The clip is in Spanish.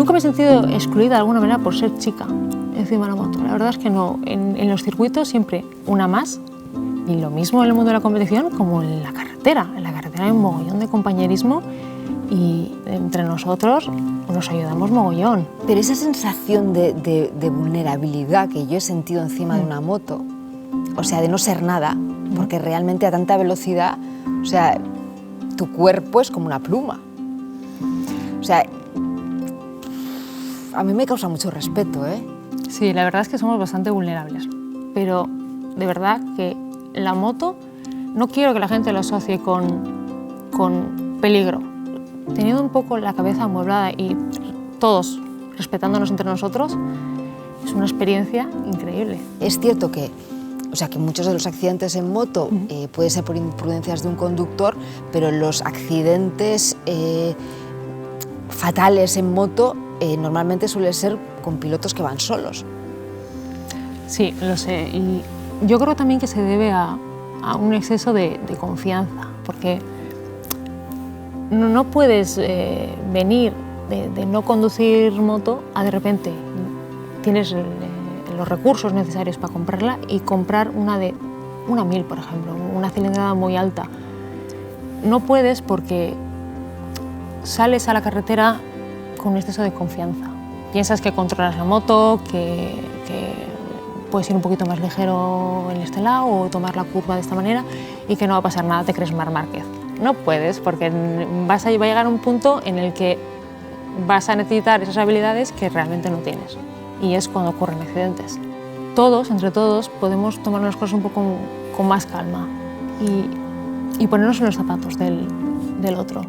Nunca me he sentido excluida de alguna manera por ser chica encima de la moto. La verdad es que no. En los circuitos siempre una más, y lo mismo en el mundo de la competición como en la carretera. En la carretera hay un mogollón de compañerismo y entre nosotros nos ayudamos mogollón. Pero esa sensación de vulnerabilidad que yo he sentido encima de una moto, o sea, de no ser nada, porque realmente a tanta velocidad, o sea, tu cuerpo es como una pluma. O sea, a mí me causa mucho respeto, ¿eh? Sí, la verdad es que somos bastante vulnerables, pero de verdad que la moto no quiero que la gente lo asocie con peligro. Teniendo un poco la cabeza amueblada y todos respetándonos entre nosotros, es una experiencia increíble. Es cierto que, o sea, que muchos de los accidentes en moto puede ser por imprudencias de un conductor, pero los accidentes fatales en moto normalmente suelen ser con pilotos que van solos. Sí, lo sé. Y yo creo también que se debe a un exceso de confianza, porque no puedes venir de no conducir moto a de repente tienes los recursos necesarios para comprarla y comprar una 1000, por ejemplo, una cilindrada muy alta. No puedes porque sales a la carretera con un exceso de confianza. Piensas que controlas la moto, que puedes ir un poquito más ligero en este lado o tomar la curva de esta manera y que no va a pasar nada, te crees Marc Márquez. No puedes porque va a llegar a un punto en el que vas a necesitar esas habilidades que realmente no tienes. Y es cuando ocurren accidentes. Todos, entre todos, podemos tomar las cosas un poco con más calma y ponernos en los zapatos del otro.